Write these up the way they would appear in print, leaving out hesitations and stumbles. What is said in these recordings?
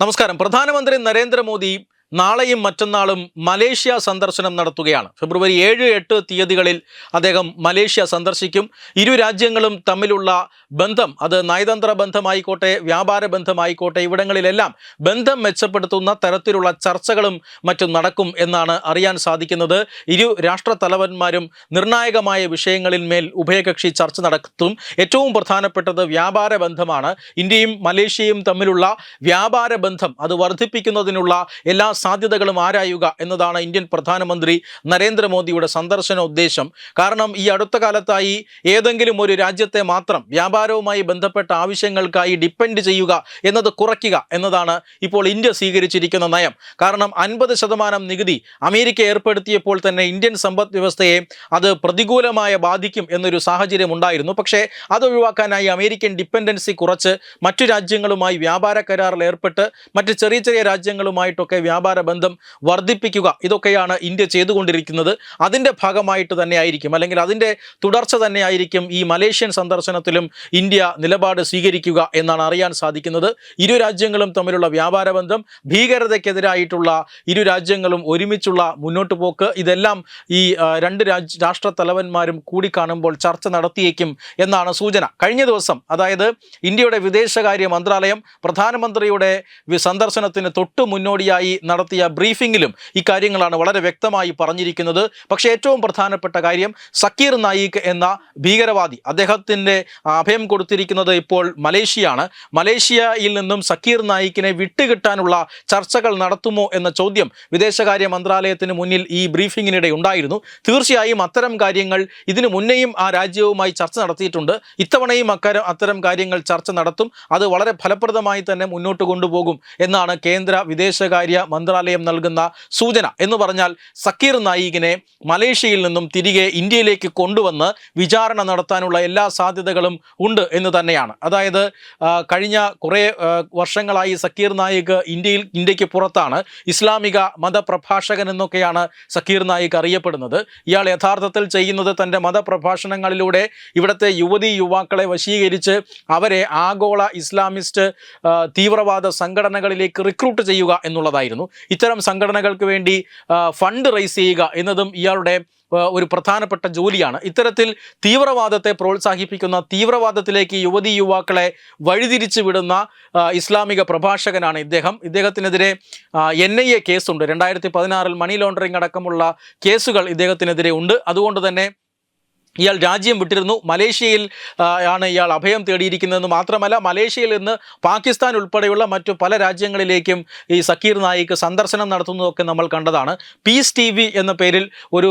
നമസ്കാരം. പ്രധാനമന്ത്രി നരേന്ദ്രമോദി നാളെയും മറ്റന്നാളും മലേഷ്യ സന്ദർശനം നടത്തുകയാണ്. ഫെബ്രുവരി 7, 8 തീയതികളിൽ അദ്ദേഹം മലേഷ്യ സന്ദർശിക്കും. ഇരു രാജ്യങ്ങളും തമ്മിലുള്ള ബന്ധം, അത് നയതന്ത്ര ബന്ധമായിക്കോട്ടെ, വ്യാപാര ബന്ധമായിക്കോട്ടെ, ഇവിടങ്ങളിലെല്ലാം ബന്ധം മെച്ചപ്പെടുത്തുന്ന തരത്തിലുള്ള ചർച്ചകളും മറ്റും നടക്കും എന്നാണ് അറിയാൻ സാധിക്കുന്നത്. ഇരു രാഷ്ട്ര തലവന്മാരും നിർണായകമായ വിഷയങ്ങളിൽ മേൽ ഉഭയകക്ഷി ചർച്ച നടത്തും. ഏറ്റവും പ്രധാനപ്പെട്ടത് വ്യാപാര ബന്ധമാണ്. ഇന്ത്യയും മലേഷ്യയും തമ്മിലുള്ള വ്യാപാര ബന്ധം അത് വർദ്ധിപ്പിക്കുന്നതിനുള്ള എല്ലാ സാധ്യതകളും ആരായുക എന്നതാണ് ഇന്ത്യൻ പ്രധാനമന്ത്രി നരേന്ദ്രമോദിയുടെ സന്ദർശന ഉദ്ദേശം. കാരണം ഈ അടുത്ത കാലത്തായി ഏതെങ്കിലും ഒരു രാജ്യത്തെ മാത്രം വ്യാപാരവുമായി ബന്ധപ്പെട്ട ആവശ്യങ്ങൾക്കായി ഡിപ്പെൻഡ് ചെയ്യുക എന്നത് കുറയ്ക്കുക എന്നതാണ് ഇപ്പോൾ ഇന്ത്യ സ്വീകരിച്ചിരിക്കുന്ന നയം. കാരണം 50% നികുതി അമേരിക്ക ഏർപ്പെടുത്തിയപ്പോൾ തന്നെ ഇന്ത്യൻ സമ്പദ് വ്യവസ്ഥയെ അത് പ്രതികൂലമായ ബാധിക്കും എന്നൊരു സാഹചര്യം ഉണ്ടായിരുന്നു. പക്ഷേ അതൊഴിവാക്കാനായി അമേരിക്കൻ ഡിപ്പെൻഡൻസി കുറച്ച് മറ്റു രാജ്യങ്ങളുമായി വ്യാപാര കരാറിൽ ഏർപ്പെട്ട് മറ്റ് ചെറിയ ചെറിയ രാജ്യങ്ങളുമായിട്ടൊക്കെ വ്യാപാര ബന്ധം വർദ്ധിപ്പിക്കുക, ഇതൊക്കെയാണ് ഇന്ത്യ ചെയ്തുകൊണ്ടിരിക്കുന്നത്. അതിൻ്റെ ഭാഗമായിട്ട് തന്നെയായിരിക്കും, അല്ലെങ്കിൽ അതിൻ്റെ തുടർച്ച തന്നെയായിരിക്കും ഈ മലേഷ്യൻ സന്ദർശനത്തിലും ഇന്ത്യ നിലപാട് സ്വീകരിക്കുക എന്നാണ് അറിയാൻ സാധിക്കുന്നത്. ഇരു രാജ്യങ്ങളും തമ്മിലുള്ള വ്യാപാര ബന്ധം, ഭീകരതയ്ക്കെതിരായിട്ടുള്ള ഇരു രാജ്യങ്ങളും ഒരുമിച്ചുള്ള മുന്നോട്ട് പോക്ക്, ഇതെല്ലാം ഈ രണ്ട് രാഷ്ട്ര തലവന്മാരും കൂടിക്കാണുമ്പോൾ ചർച്ച നടത്തിയേക്കും എന്നാണ് സൂചന. കഴിഞ്ഞ ദിവസം, അതായത് ഇന്ത്യയുടെ വിദേശകാര്യ മന്ത്രാലയം പ്രധാനമന്ത്രിയുടെ സന്ദർശനത്തിന് തൊട്ടു മുന്നോടിയായി നടത്തിയ ബ്രീഫിങ്ങിലും ഇക്കാര്യങ്ങളാണ് വളരെ വ്യക്തമായി പറഞ്ഞിരിക്കുന്നത്. പക്ഷേ ഏറ്റവും പ്രധാനപ്പെട്ട കാര്യം, സക്കീർ നായിക് എന്ന ഭീകരവാദി, അദ്ദേഹത്തിൻ്റെ അഭയം കൊടുത്തിരിക്കുന്നത് ഇപ്പോൾ മലേഷ്യയാണ്. മലേഷ്യയിൽ നിന്നും സക്കീർ നായിക്കിനെ വിട്ടുകിട്ടാനുള്ള ചർച്ചകൾ നടത്തുമോ എന്ന ചോദ്യം വിദേശകാര്യ മന്ത്രാലയത്തിന് മുന്നിൽ ഈ ബ്രീഫിങ്ങിനിടെ ഉണ്ടായിരുന്നു. തീർച്ചയായും അത്തരം കാര്യങ്ങൾ ഇതിനു മുന്നേയും ആ രാജ്യവുമായി ചർച്ച നടത്തിയിട്ടുണ്ട്. ഇത്തവണയും അത്തരം കാര്യങ്ങൾ ചർച്ച നടത്തും. അത് വളരെ ഫലപ്രദമായി തന്നെ മുന്നോട്ട് കൊണ്ടുപോകും എന്നാണ് കേന്ദ്ര വിദേശകാര്യ മന്ത്രാലയം നൽകുന്ന സൂചന. എന്ന് പറഞ്ഞാൽ സക്കീർ നായികിനെ മലേഷ്യയിൽ നിന്നും തിരികെ ഇന്ത്യയിലേക്ക് കൊണ്ടുവന്ന് വിചാരണ നടത്താനുള്ള എല്ലാ സാധ്യതകളും ഉണ്ട് എന്ന് തന്നെയാണ്. അതായത് കഴിഞ്ഞ കുറേ വർഷങ്ങളായി സക്കീർ നായിക് ഇന്ത്യക്ക് പുറത്താണ്. ഇസ്ലാമിക മതപ്രഭാഷകൻ എന്നൊക്കെയാണ് സക്കീർ നായിക് അറിയപ്പെടുന്നത്. ഇയാൾ യഥാർത്ഥത്തിൽ ചെയ്യുന്നത് തൻ്റെ മതപ്രഭാഷണങ്ങളിലൂടെ ഇവിടുത്തെ യുവാക്കളെ വശീകരിച്ച് അവരെ ആഗോള ഇസ്ലാമിസ്റ്റ് തീവ്രവാദ സംഘടനകളിലേക്ക് റിക്രൂട്ട് ചെയ്യുക എന്നുള്ളതായിരുന്നു. ഇത്തരം സംഘടനകൾക്ക് വേണ്ടി ഫണ്ട് റൈസ് ചെയ്യുക എന്നതും ഇയാളുടെ ഒരു പ്രധാനപ്പെട്ട ജോലിയാണ്. ഇത്തരത്തിൽ തീവ്രവാദത്തെ പ്രോത്സാഹിപ്പിക്കുന്ന, തീവ്രവാദത്തിലേക്ക് യുവാക്കളെ വഴിതിരിച്ചു വിടുന്ന ഇസ്ലാമിക പ്രഭാഷകനാണ് ഇദ്ദേഹം. ഇദ്ദേഹത്തിനെതിരെ NIA കേസുണ്ട്. 2016 മണി ലോണ്ടറിംഗ് അടക്കമുള്ള കേസുകൾ ഇദ്ദേഹത്തിനെതിരെ ഉണ്ട്. അതുകൊണ്ട് തന്നെ ഇയാൾ രാജ്യം വിട്ടിരുന്നു. മലേഷ്യയിൽ ആണ് ഇയാൾ അഭയം തേടിയിരിക്കുന്നതെന്ന് മാത്രമല്ല, മലേഷ്യയിൽ നിന്ന് പാകിസ്ഥാൻ ഉൾപ്പെടെയുള്ള മറ്റു പല രാജ്യങ്ങളിലേക്കും ഈ സക്കീർ നായിക് സന്ദർശനം നടത്തുന്നതൊക്കെ നമ്മൾ കണ്ടതാണ്. പീസ് TV എന്ന പേരിൽ ഒരു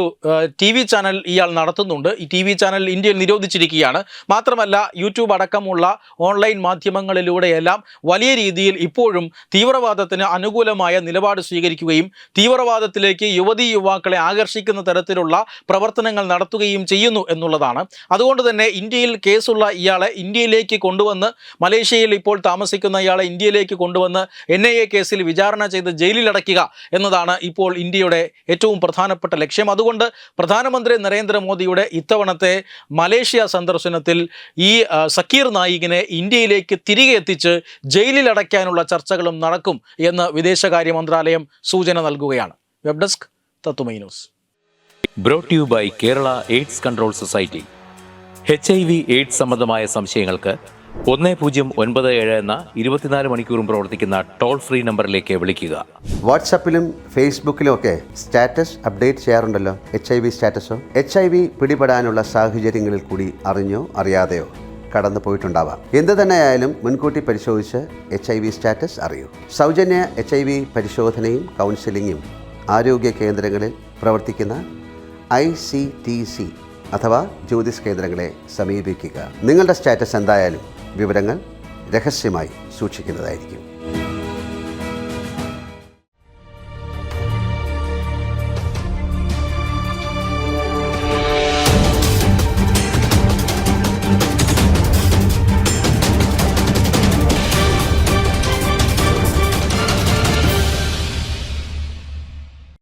TV ചാനൽ ഇയാൾ നടത്തുന്നുണ്ട്. ഈ TV ചാനൽ ഇന്ത്യയിൽ നിരോധിച്ചിരിക്കുകയാണ്. മാത്രമല്ല യൂട്യൂബ് അടക്കമുള്ള ഓൺലൈൻ മാധ്യമങ്ങളിലൂടെയെല്ലാം വലിയ രീതിയിൽ ഇപ്പോഴും തീവ്രവാദത്തിന് അനുകൂലമായ നിലപാട് സ്വീകരിക്കുകയും തീവ്രവാദത്തിലേക്ക് യുവാക്കളെ ആകർഷിക്കുന്ന തരത്തിലുള്ള പ്രവർത്തനങ്ങൾ നടത്തുകയും ചെയ്യുന്നു എന്നുള്ളതാണ്. അതുകൊണ്ട് തന്നെ ഇന്ത്യയിൽ കേസുള്ള ഇയാളെ ഇന്ത്യയിലേക്ക് കൊണ്ടുവന്ന്, മലേഷ്യയിൽ ഇപ്പോൾ താമസിക്കുന്ന ഇയാളെ ഇന്ത്യയിലേക്ക് കൊണ്ടുവന്ന് NIA കേസിൽ വിചാരണ ചെയ്ത് ജയിലിലടയ്ക്കുക എന്നതാണ് ഇപ്പോൾ ഇന്ത്യയുടെ ഏറ്റവും പ്രധാനപ്പെട്ട ലക്ഷ്യം. അതുകൊണ്ട് പ്രധാനമന്ത്രി നരേന്ദ്രമോദിയുടെ ഇത്തവണത്തെ മലേഷ്യ സന്ദർശനത്തിൽ ഈ സക്കീർ നായികിനെ ഇന്ത്യയിലേക്ക് തിരികെ എത്തിച്ച് ജയിലിലടയ്ക്കാനുള്ള ചർച്ചകളും നടക്കും എന്ന് വിദേശകാര്യ മന്ത്രാലയം സൂചന നൽകുകയാണ്. വെബ് ഡെസ്ക് തത്തുമൈ news. Brought you by Kerala AIDS control society. HIV AIDS സംബന്ധമായ സംശയങ്ങൾക്ക് 1097 എന്ന 24 മണിക്കൂറും പ്രവർത്തിക്കുന്ന ടോൾ ഫ്രീ നമ്പറിലേക്ക് വിളിക്കുക. വാട്സാപ്പിലും ഫേസ്ബുക്കിലും ഒക്കെ സ്റ്റാറ്റസ് അപ്ഡേറ്റ് ചെയ്യാറുണ്ടല്ലോ. HIV സ്റ്റാറ്റസോ HIV പിടിപെടാനുള്ള സാഹചര്യങ്ങളിൽ കൂടി അറിഞ്ഞോ അറിയാതെയോ കടന്നു പോയിട്ടുണ്ടാവാം. എന്ത് തന്നെയായാലും മുൻകൂട്ടി പരിശോധിച്ച് HIV സ്റ്റാറ്റസ് അറിയൂ. സൗജന്യ HIV പരിശോധനയും കൗൺസിലിങ്ങും ആരോഗ്യ കേന്ദ്രങ്ങളിൽ പ്രവർത്തിക്കുന്ന ICTC അഥവാ ജ്യോതിസ് കേന്ദ്രങ്ങളെ സമീപിക്കുക. നിങ്ങളുടെ സ്റ്റാറ്റസ് എന്തായാലും വിവരങ്ങൾ രഹസ്യമായി സൂക്ഷിക്കുന്നതായിരിക്കും.